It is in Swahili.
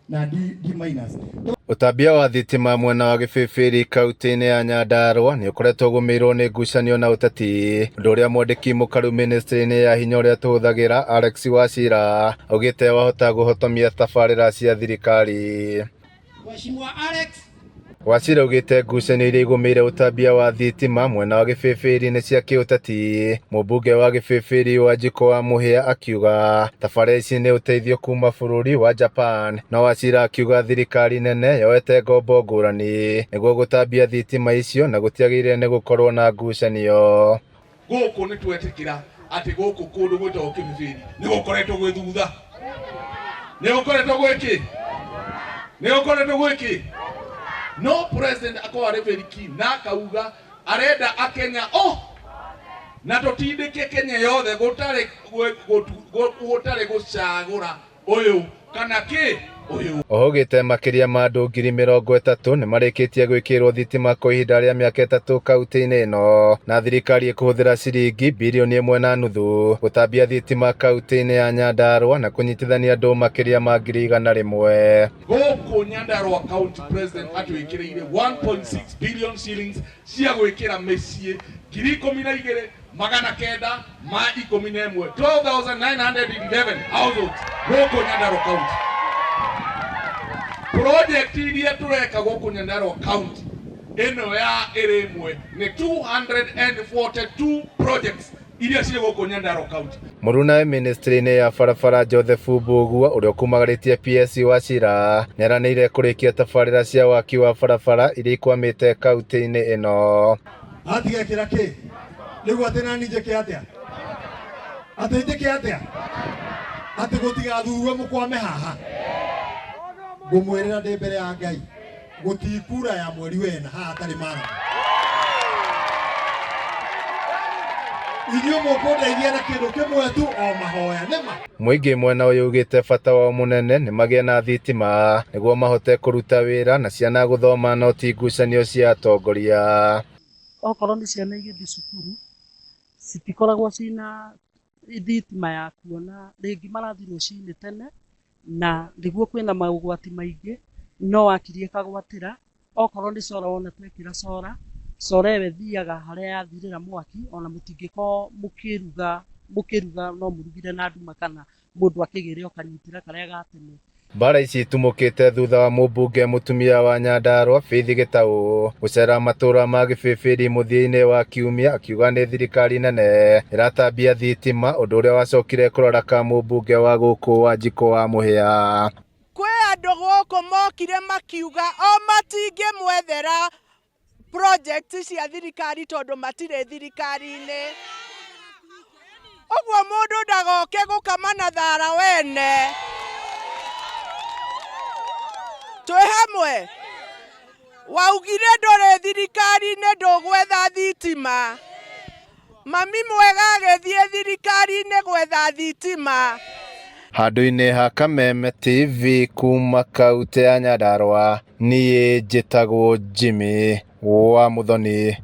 na D-. Utambia wa thitima mwena wa Gĩbĩbĩri kaunti-inĩ ya Nyandarua nĩ ũkoretwo ũgũmĩirwo nĩ ngucanio na ũteti, ũndũ ũrĩa mwandĩki mũkaru ministry-inĩ ya hinya ũrĩa tũhũthagĩra Alex WACHIRA augĩte wahota gũhotomia tabarĩra cia thirikari. Mheshimiwa Alex WACHIRA augĩte ngucanio iria igũmĩire utambia wa thitima mwena wa Gĩbĩbĩri nĩ cia kĩũteti. Mũmbunge wa Gĩbĩbĩri Wanjikũ wa Mũhĩa akiuga tabarĩra ici nĩ ũteithio kuma bũrũri wa Japan, na WACHIRA akiuga thirikari nene yoete ngombo ngũrani nĩguo gũtambia thitima icio na gũtiagĩrĩire nĩ gũkorwo na ngucanio. Gũkũ nĩ twetĩkĩra atĩ gũkũ kũndũ gwĩtagwo Gĩbĩbĩri nĩ gũkoretwo gwĩ thutha, nĩ gũkoretwo gwĩkĩ, nĩ gũkoretwo gwĩkĩ. No president akwa reveriki na akauga arenda akenya na totindike Kenya yothe gutare gucagura uyu kana ki uyu. Ohogete makiria ma andũ 30,000 nĩ marĩkĩtie gwĩkĩrwo thitima kwa ihinda rĩa mĩaka 3 kaunti-inĩ ĩno, na thirikari ĩkũhũthĩra ciringi birioni 1.5 gũtambia thitima kaunti-inĩ ya Nyandarua na kũnyitithania andũ makiria ma 100,000. Gũkũ Nyandarua county president atwĩkĩrĩire 1.6 billion shillings cia gwĩkĩra mĩciĩ 12,911 12,911 households gũkũ Nyandarua county. Project iria tureka gũkũ Nyandarua county ĩno ya ĩrĩmwe nĩ 242 projects iria ciĩ gũkũ Nyandarua county. Mũruna ministry-inĩ ya barabara Joseph Mbugua ũrĩa ũkumagarĩtie PS WACHIRA nĩaranĩire kũrĩkia tabarĩra cia waki wa barabara iria ikwamĩte kaunti-inĩ ĩno. Atigekĩra kĩ nĩguo atĩ nani njĩke atĩa, atĩ njĩke atĩa, atĩ gũtigathurwo mũkwame haha. Ngũmwĩrĩra ndĩ mbere ya Ngai gũtikura ya mweri wena haha tarĩ mara. Inyuĩ mũkũndeithia na kĩndũ kĩmwe tu o mahoya nĩma. Mũingĩ mwena ũyũ ugĩte bata wao mũnene nĩ magĩe na thitima nĩguo mahote kũruta wĩra na ciana gũthoma no ti ngucanio cia atongoria. Okorwo nĩ ciana igĩthiĩ cukuru citikoragwo cina thitima ya kuona, rĩngĩ marathiĩ rũcinĩ tene na nĩguo kwĩna maũgwati maingĩ no wakirie kagwatĩra. Okorwo nĩ cora wona twekĩra cora ĩyo thiaga harĩa yathirĩra mwaki, ona mũtingĩkorwo mũkĩruga no mũrugire na nduma kana mũndũ akĩgĩre okanyitĩra karĩa gatene. Mbara ici itumũkĩte thutha wa mũmbunge mũtumia wa Nyandarua Faith Gĩtaũ gũcera matũra ma Gĩbĩbĩri mũthia-inĩ wa kiumia, akiuga nĩ thirikari nene ĩratambia thitima, ũndũ ũrĩa wacokire kũrora ka mũmbunge wa gũkũ Wanjikũ wa Mũhĩa. Kwĩ andũ gũkũ mokire makiuga matingĩmwethera project cia thirikari tondũ matirĩ thirikari-inĩ. Ũguo mũndũ ndagoke gũkama na thara wene. Twĩ hamwe, waugire ndũrĩ thirikari-inĩ ndũgwetha thitima. Mami mwega agĩthiĩ thirikari-inĩ gwetha thitima. Handũ-inĩ ha Kameme TV kuma kaunti ya Nyandarua, niĩ njĩtagwo Jimmy wa Muthoni.